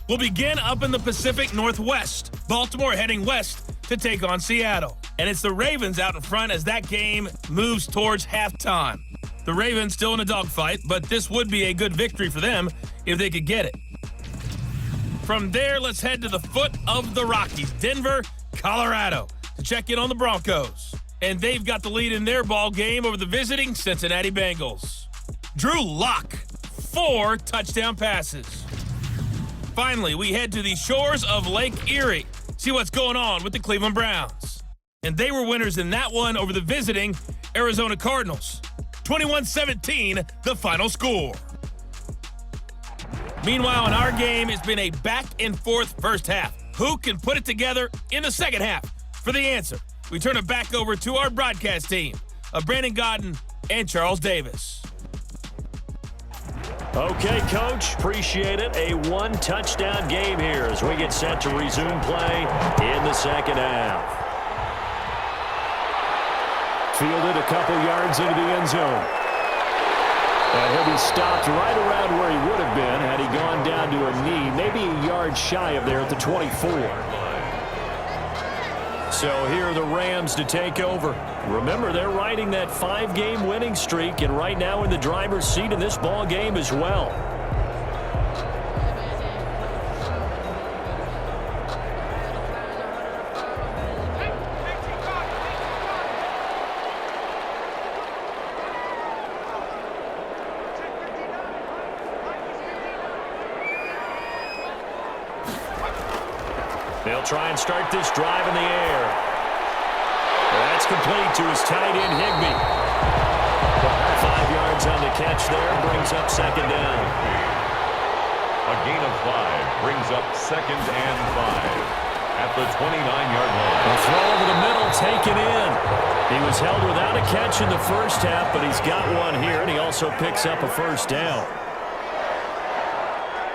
We'll begin up in the Pacific Northwest. Baltimore heading west to take on Seattle. And it's the Ravens out in front as that game moves towards halftime. The Ravens still in a dogfight, but this would be a good victory for them if they could get it. From there, let's head to the foot of the Rockies, Denver, Colorado, to check in on the Broncos. And they've got the lead in their ball game over the visiting Cincinnati Bengals. Drew Lock, 4 touchdown passes. Finally, we head to the shores of Lake Erie, see what's going on with the Cleveland Browns. And they were winners in that one over the visiting Arizona Cardinals. 21-17, the final score. Meanwhile, in our game, it's been a back-and-forth first half. Who can put it together in the second half? For the answer, we turn it back over to our broadcast team of Brandon Godden and Charles Davis. Okay, Coach, appreciate it. A one-touchdown game here as we get set to resume play in the second half. Fielded a couple yards into the end zone. And he'll be stopped right around where he would have been had he gone down to a knee, maybe a yard shy of there at the 24. So here are the Rams to take over. Remember, they're riding that 5-game winning streak, and right now in the driver's seat in this ball game as well. They'll try and start this drive in the air. That's complete to his tight end, Higbee. 5 yards on the catch there, brings up second down. A gain of 5 brings up 2nd and 5. at the 29-yard line. A throw over the middle, taken in. He was held without a catch in the first half, but he's got one here, and he also picks up a first down.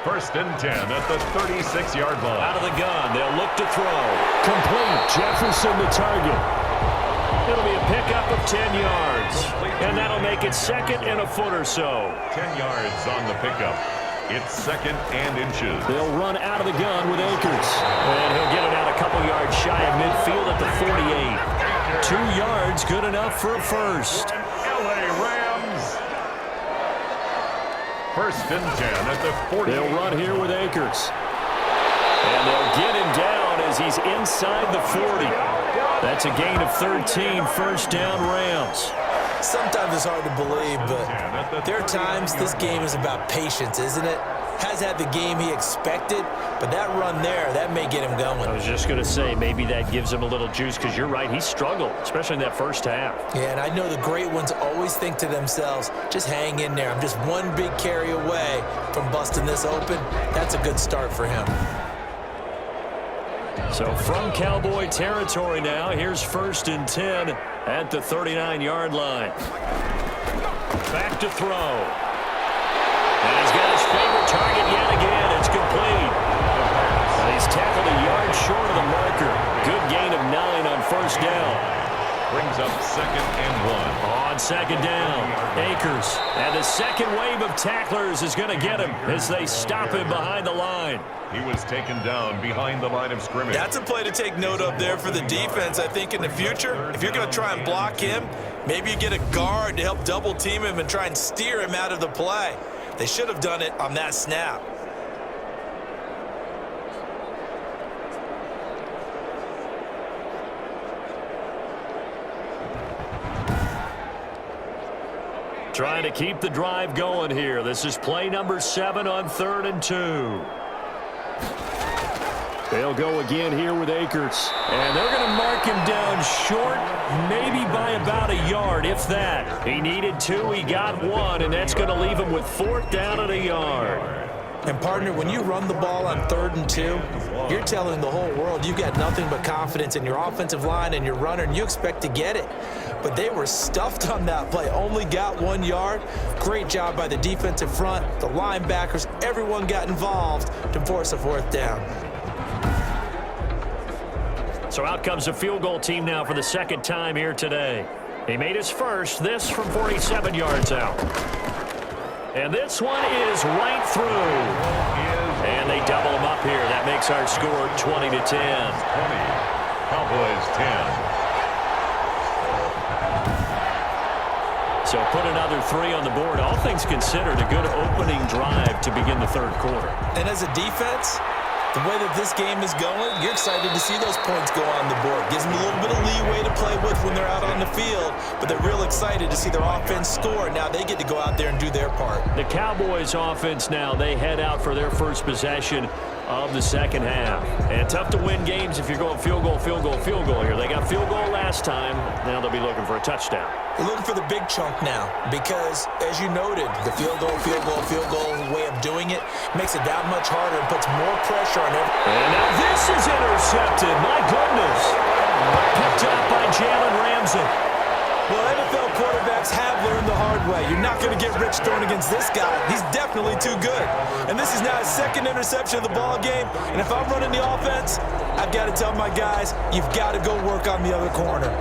1st and 10 at the 36-yard line. Out of the gun, they'll look to throw. Complete, Jefferson the target. It'll be a pickup of 10 yards, and that'll make it 2nd and a foot or so. 10 yards on the pickup. It's 2nd and inches. They'll run out of the gun with Akers, and he'll get it out a couple yards shy of midfield at the 48. 2 yards, good enough for a first. LA Rams. 1st and 10 at the 40. They'll run here with Akers. And they'll get him down as he's inside the 40. That's a gain of 13, first down Rams. Sometimes it's hard to believe, but there are times this game is about patience, isn't it? Has had the game he expected, but that run there, that may get him going. I was just going to say, maybe that gives him a little juice, because you're right, he struggled, especially in that first half. Yeah, and I know the great ones always think to themselves, just hang in there. I'm just one big carry away from busting this open. That's a good start for him. So from Cowboy territory now, here's 1st and 10 at the 39-yard line. Back to throw. And he's got his favorite target yet again. It's complete. And he's tackled a yard short of the marker. Good gain of 9 on first down. Brings up 2nd and 1. On 2nd down, Akers. And the second wave of tacklers is going to get him as they stop him behind the line. He was taken down behind the line of scrimmage. That's a play to take note of there for the defense, I think, in the future. If you're going to try and block him, maybe you get a guard to help double team him and try and steer him out of the play. They should have done it on that snap. Trying to keep the drive going here. This is play number 7 on 3rd and 2. They'll go again here with Akers. And they're going to mark him down short, maybe by about a yard, if that. He needed 2, he got 1, and that's going to leave him with 4th down at a yard. And, partner, when you run the ball on 3rd and 2, you're telling the whole world you've got nothing but confidence in your offensive line and your runner, and you expect to get it. But they were stuffed on that play, only got 1 yard. Great job by the defensive front, the linebackers, everyone got involved to force a 4th down. So out comes the field goal team now for the 2nd time here today. He made his first, this from 47 yards out. And this one is right through. And they double him up here. That makes our score 20-10. 20. Cowboys 10. So put another 3 on the board. All things considered, a good opening drive to begin the 3rd quarter. And as a defense, the way that this game is going, you're excited to see those points go on the board. Gives them a little bit of leeway to play with when they're out on the field, but they're real excited to see their offense score. Now they get to go out there and do their part. The Cowboys offense now, they head out for their first possession of the 2nd half. And tough to win games if you're going field goal, field goal, field goal here. They got field goal last time. Now they'll be looking for a touchdown. They're looking for the big chunk now because, as you noted, the field goal way of doing it makes it that much harder and puts more pressure on every. And now this is intercepted. My goodness. Picked up by Jalen Ramsey. Well, NFL quarterbacks have learned the hard way. You're not going to get rich throwing against this guy. He's definitely too good. And this is now his 2nd interception of the ball game. And if I'm running the offense, I've got to tell my guys, you've got to go work on the other corner.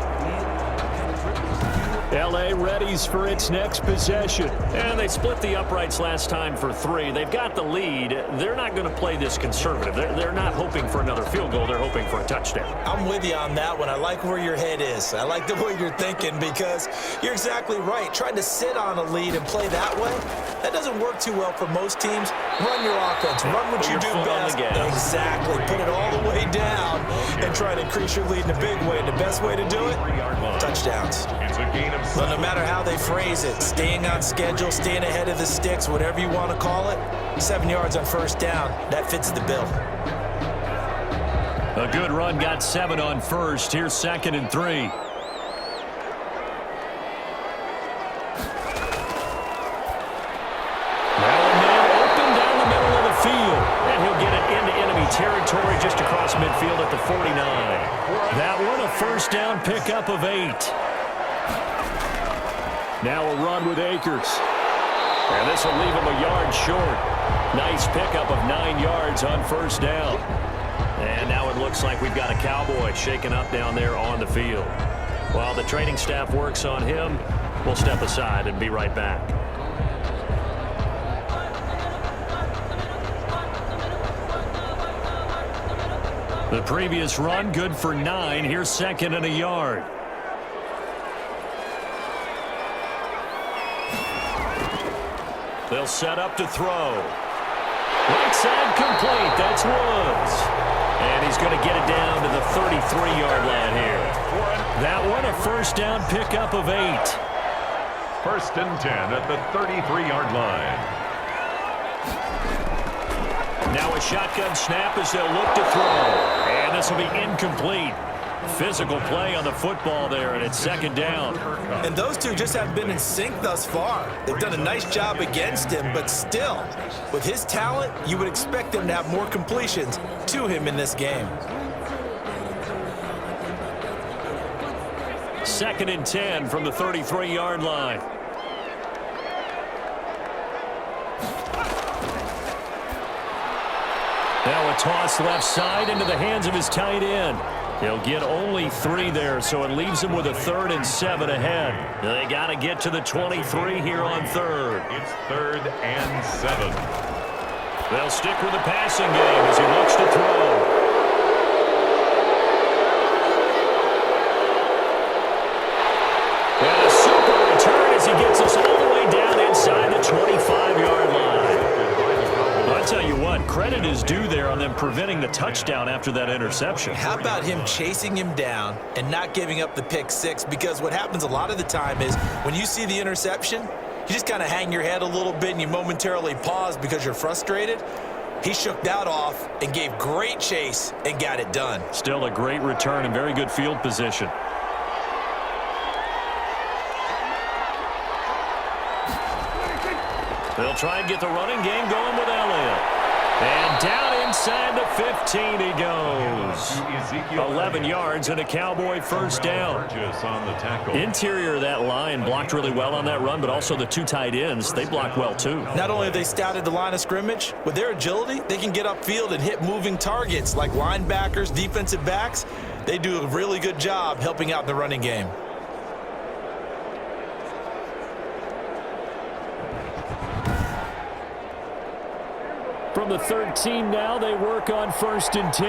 L.A. readies for its next possession. And they split the uprights last time for 3. They've got the lead. They're not going to play this conservative. They're not hoping for another field goal. They're hoping for a touchdown. I'm with you on that one. I like where your head is. I like the way you're thinking because you're exactly right. Trying to sit on a lead and play that way, that doesn't work too well for most teams. Run your offense. Run what you do best. Exactly. Put it all the way down and try to increase your lead in a big way. And the best way to do it, touchdowns. It's a gain of 7. But no matter how they phrase it, staying on schedule, staying ahead of the sticks, whatever you want to call it, 7 yards on first down, that fits the bill. A good run got 7 on first. Here's 2nd and 3. Now a man open down the middle of the field. And he'll get it into enemy territory just across midfield at the 49. That one a first down pickup of 8. Now a run with Akers. And this will leave him a yard short. Nice pickup of 9 yards on first down. And now it looks like we've got a Cowboy shaken up down there on the field. While the training staff works on him, we'll step aside and be right back. The previous run, good for 9. Here's second and a yard. They'll set up to throw. Right side complete. That's Woods. And he's going to get it down to the 33-yard line here. That one a first down pickup of 8. First and 10 at the 33-yard line. Now a shotgun snap as they'll look to throw. And this will be incomplete. Physical play on the football there, and it's second down. And those two just have been in sync thus far. They've done a nice job against him, but still, with his talent, you would expect them to have more completions to him in this game. Second and 10 from the 33-yard line. Now a toss left side into the hands of his tight end. He'll get only 3 there, so it leaves him with a 3rd and 7 ahead. They got to get to the 23 here on third. It's 3rd and 7. They'll stick with the passing game as he looks to throw. And a super return as he gets us all the way down inside the 25-yard line. I'll tell you what, credit is due there on them preventing the touchdown after that interception. How about him chasing him down and not giving up the pick 6? Because what happens a lot of the time is when you see the interception, you just kind of hang your head a little bit and you momentarily pause because you're frustrated. He shook that off and gave great chase and got it done. Still a great return and very good field position. They'll try and get the running game going with Elliott. And down inside the 15 he goes. 11 yards and a Cowboy first down. On the tackle. Interior of that line blocked really well on that run, but also the 2 tight ends, they blocked well too. Not only have they scouted the line of scrimmage, with their agility, they can get upfield and hit moving targets like linebackers, defensive backs. They do a really good job helping out in the running game. From the 13 now, they work on 1st and 10.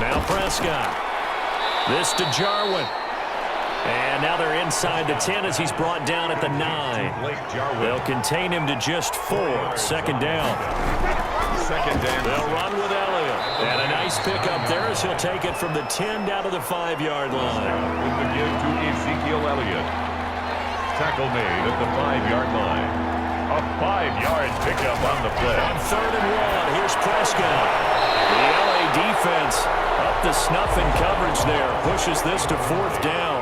Now Prescott. This to Jarwin. And now they're inside the 10 as he's brought down at the 9. They'll contain him to just 4. Second down. Second down. They'll run with Elliott. And a nice pickup there as he'll take it from the 10 down to the 5-yard line. With the give to Ezekiel Elliott. Tackle made at the 5-yard line. A 5-yard pickup on the play. On 3rd and 1, here's Prescott. The LA defense up the snuff in coverage there. Pushes this to 4th down.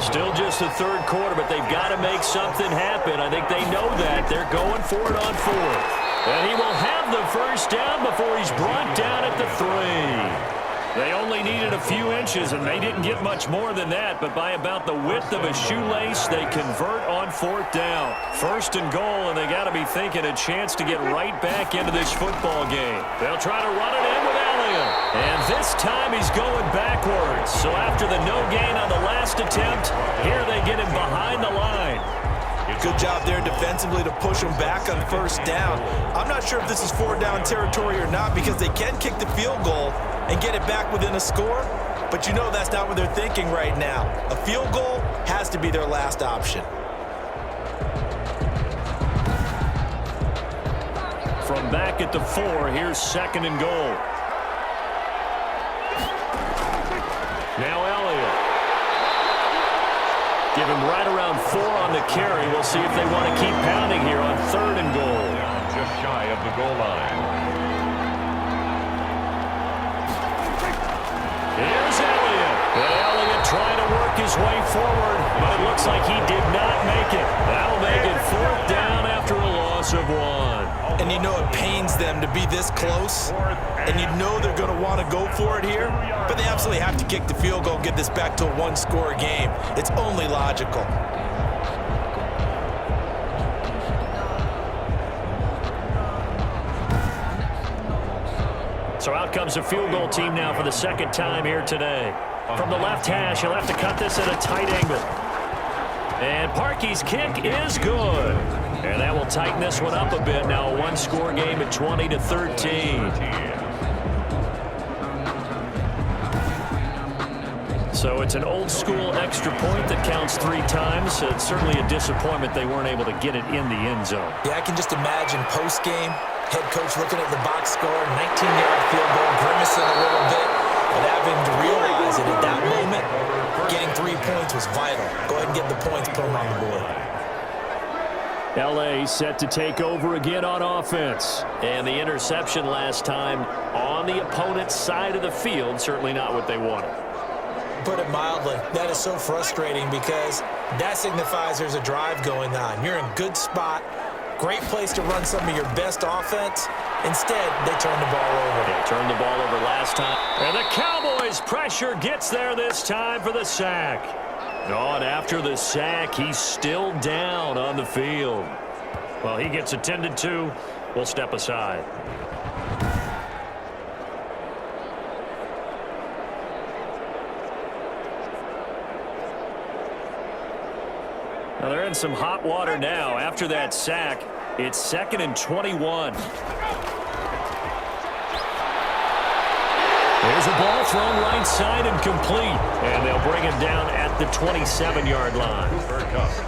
Still just the 3rd quarter, but they've got to make something happen. I think they know that. They're going for it on 4th. And he will have the first down before he's brought down at the 3. They only needed a few inches, and they didn't get much more than that, but by about the width of a shoelace, they convert on 4th down. 1st and goal, and they got to be thinking a chance to get right back into this football game. They'll try to run it in with Elliott. And this time he's going backwards. So after the no gain on the last attempt, here they get him behind the line. Good job there defensively to push him back on 1st down. I'm not sure if this is 4-down territory or not because they can kick the field goal and get it back within a score, but you know that's not what they're thinking right now. A field goal has to be their last option. From back at the 4, here's 2nd and goal. Now Elliott. Give him right around 4 on the carry. We'll see if they want to keep pounding here on 3rd and goal. Just shy of the goal line. Here's Elliott. And Elliott trying to work his way forward, but it looks like he did not make it. That'll make it 4th down after a loss of 1. And you know it pains them to be this close, and you know they're going to want to go for it here, but they absolutely have to kick the field goal and get this back to a one-score game. It's only logical. So out comes the field goal team now for the second time here today. From the left hash, he'll have to cut this at a tight angle. And Parkey's kick is good. And that will tighten this one up a bit. Now a one-score game at 20-13. So it's an old-school extra point that counts 3 times. It's certainly a disappointment they weren't able to get it in the end zone. Yeah, I can just imagine post-game, head coach looking at the box score, 19-yard field goal, grimacing a little bit, but having to realize that at that moment, getting 3 points was vital. Go ahead and get the points, put them on the board. L.A. set to take over again on offense. And the interception last time on the opponent's side of the field, certainly not what they wanted. Put it mildly, that is so frustrating because that signifies there's a drive going on. You're in a good spot, great place to run some of your best offense. Instead, they turn the ball over. They turned the ball over last time. And the Cowboys' pressure gets there this time for the sack. And after the sack, he's still down on the field. Well, he gets attended to. We'll step aside. Now they're in some hot water now. After that sack, it's 2nd and 21. There's a ball thrown right side and complete. And they'll bring it down at the 27-yard line.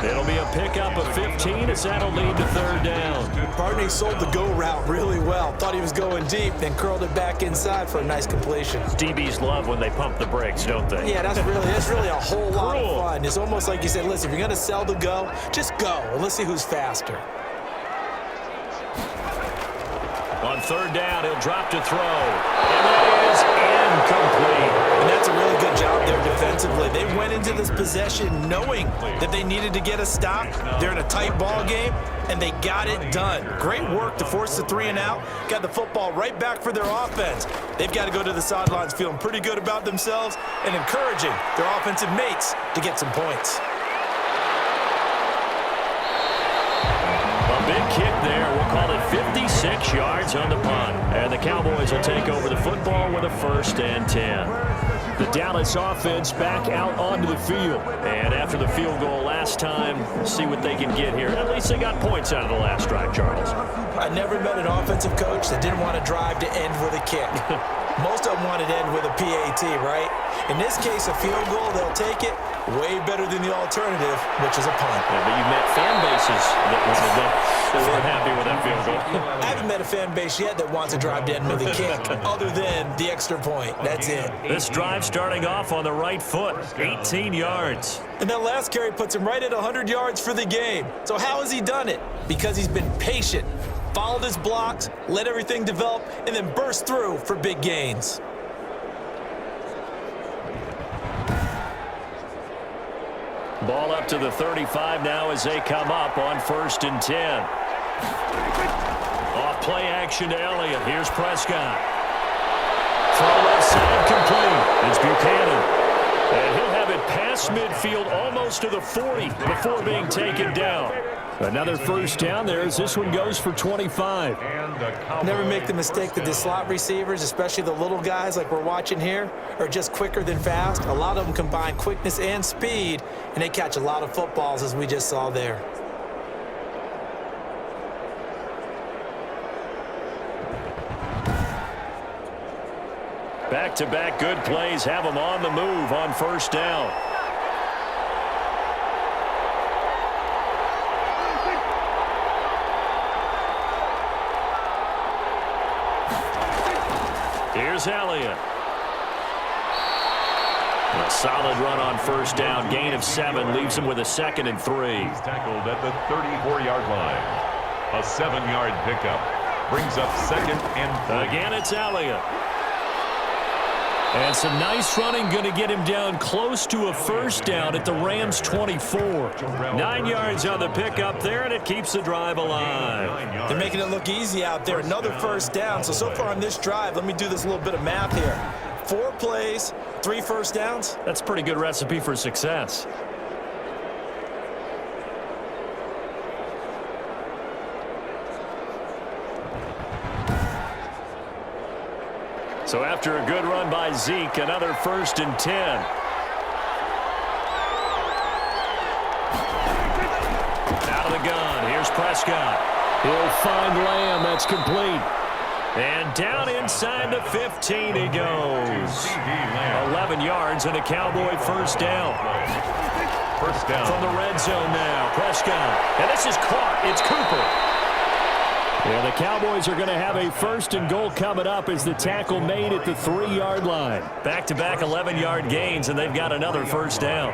It'll be a pickup of 15 as that'll lead to 3rd down. Barney sold the go route really well. Thought he was going deep, then curled it back inside for a nice completion. DBs love when they pump the brakes, don't they? Yeah, that's really a whole lot of fun. It's almost like you said, listen, if you're going to sell the go, just go. And let's see who's faster. On 3rd down, he'll drop to throw. And that is incomplete. And that's a really good job there defensively. They went into this possession knowing that they needed to get a stop. They're in a tight ball game, and they got it done. Great work to force the 3 and out. Got the football right back for their offense. They've got to go to the sidelines feeling pretty good about themselves and encouraging their offensive mates to get some points. A big kick there. We'll call it 56 yards on the punt. And the Cowboys will take over the football with a 1st and 10. The Dallas offense back out onto the field. And after the field goal last time, see what they can get here. At least they got points out of the last drive, Charles. I never met an offensive coach that didn't want to drive to end with a kick. Most of them want to end with a PAT, right? In this case, a field goal, they'll take it. Way better than the alternative, which is a punt. Yeah, but you met fan bases that weren't happy with that field goal. I haven't met a fan base yet that wants to drive to end with a kick, other than the extra point. That's it. This drive starting off on the right foot, 18 yards. And that last carry puts him right at 100 yards for the game. So how has he done it? Because he's been patient, followed his blocks, let everything develop, and then burst through for big gains. Ball up to the 35 now as they come up on 1st and 10. Off play action to Elliott. Here's Prescott. Throw left side complete. It's Buchanan. And he'll have it past midfield almost to the 40 before being taken down. Another 1st down there as this one goes for 25. Never make the mistake that the slot receivers, especially the little guys like we're watching here, are just quicker than fast. A lot of them combine quickness and speed, and they catch a lot of footballs as we just saw there. Back-to-back good plays have them on the move on 1st down. Here's Elliott. A solid run on 1st down. Gain of 7 leaves him with a 2nd and 3. He's tackled at the 34-yard line. A 7-yard pickup brings up 2nd and 3. Again, it's Elliott. And some nice running going to get him down close to a first down at the Rams' 24. 9 yards on the pickup there, and it keeps the drive alive. They're making it look easy out there. Another first down. So far on this drive, let me do this little bit of math here. 4 plays, 3 first downs. That's a pretty good recipe for success. So after a good run by Zeke, another 1st and 10. Out of the gun, here's Prescott. He'll find Lamb, that's complete. And down inside the 15 he goes. 11 yards and a Cowboy first down. First down. From the red zone now, Prescott. And this is caught, it's Cooper. Yeah, the Cowboys are going to have a 1st and goal coming up as the tackle made at the 3-yard line. Back-to-back 11-yard gains, and they've got another first down.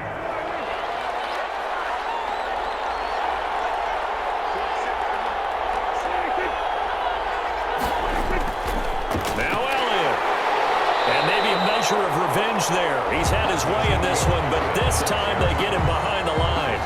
Now Elliott. And maybe a measure of revenge there. He's had his way in this one, but this time they get him behind the line.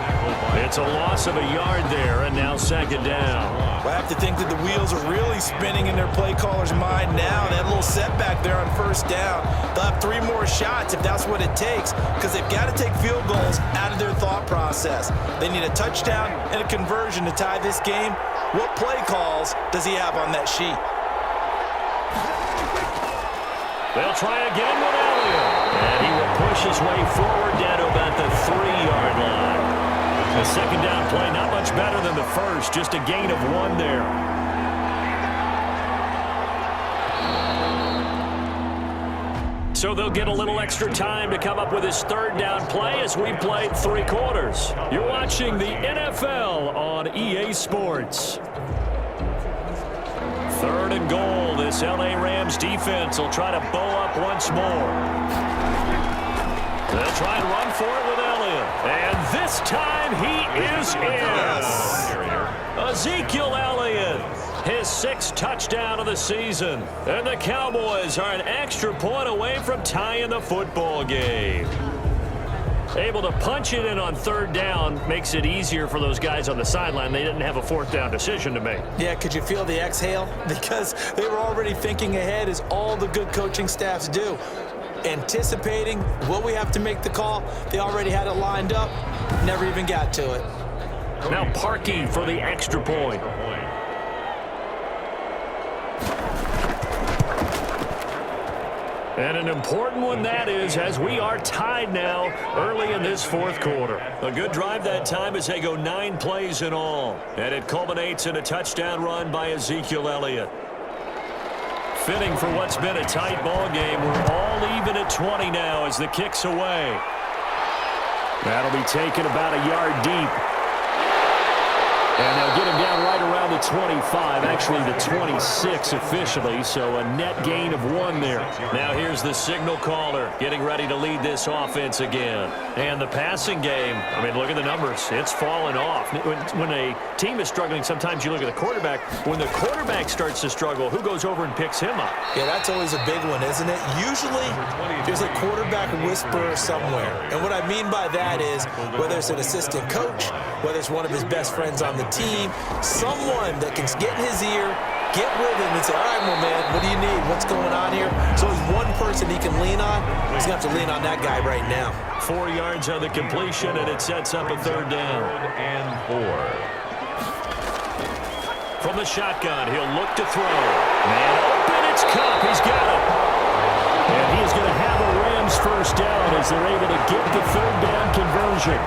It's a loss of a yard there, and now 2nd down. Well, I have to think that the wheels are really spinning in their play caller's mind now. That little setback there on first down. They'll have 3 more shots if that's what it takes, because they've got to take field goals out of their thought process. They need a touchdown and a conversion to tie this game. What play calls does he have on that sheet? They'll try again with Elliott. And he will push his way forward down to about the 3-yard line. The 2nd down play, not much better than the first, just a gain of 1 there. So they'll get a little extra time to come up with his 3rd down play as we played 3 quarters. You're watching the NFL on EA Sports. 3rd and goal. This LA Rams defense will try to bow up once more. They'll try and run for it with Elliott. And this time he is in. Ezekiel Elliott, his 6th touchdown of the season. And the Cowboys are an extra point away from tying the football game. Able to punch it in on 3rd down makes it easier for those guys on the sideline. They didn't have a 4th down decision to make. Yeah, could you feel the exhale? Because they were already thinking ahead, as all the good coaching staffs do. Anticipating, will we have to make the call? They already had it lined up, never even got to it. Now Parkey for the extra point. And an important one that is, as we are tied now early in this 4th quarter. A good drive that time as they go 9 plays in all. And it culminates in a touchdown run by Ezekiel Elliott. Fitting for what's been a tight ball game. We're all even at 20 now as the kick's away. That'll be taken about a yard deep. And they'll get him down right around the 25, actually the 26 officially, so a net gain of 1 there. Now here's the signal caller getting ready to lead this offense again. And the passing game, I mean, look at the numbers. It's fallen off. When a team is struggling, sometimes you look at the quarterback. When the quarterback starts to struggle, who goes over and picks him up? Yeah, that's always a big one, isn't it? Usually, there's a quarterback whisperer somewhere. And what I mean by that is, whether it's an assistant coach, whether it's one of his best friends on the team, someone that can get in his ear, get with him and say, all right, well, man, what do you need? What's going on here? So there's one person he can lean on. He's going to have to lean on that guy right now. 4 yards on the completion, and it sets up a 3rd down. 3rd and 4. From the shotgun, he'll look to throw. Man open, it's Kupp. He's got it. And he is going to have a Rams first down as they're able to get the 3rd down conversion.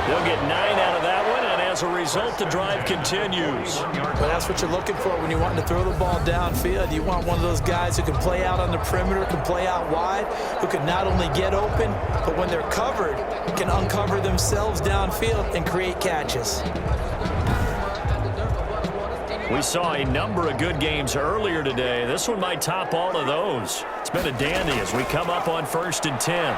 They'll get 9 out of that one, and as a result, the drive continues. Well, that's what you're looking for when you want to throw the ball downfield. You want one of those guys who can play out on the perimeter, can play out wide, who can not only get open, but when they're covered, can uncover themselves downfield and create catches. We saw a number of good games earlier today. This one might top all of those. It's been a dandy as we come up on 1st and 10.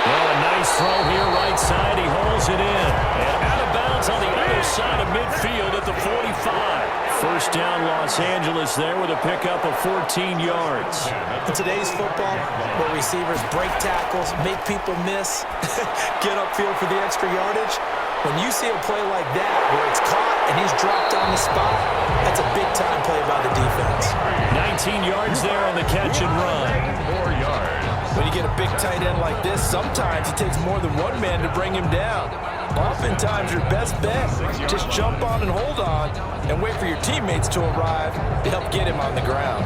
Well, a nice throw here right side. He holds it in. And out of bounds on the other side of midfield at the 45. First down, Los Angeles there with a pickup of 14 yards. In today's football, where receivers break tackles, make people miss, get upfield for the extra yardage, when you see a play like that where it's caught and he's dropped on the spot, that's a big-time play by the defense. 19 yards there on the catch and run. 4 yards. When you get a big tight end like this, sometimes it takes more than one man to bring him down. Oftentimes, your best bet, just jump on and hold on and wait for your teammates to arrive to help get him on the ground.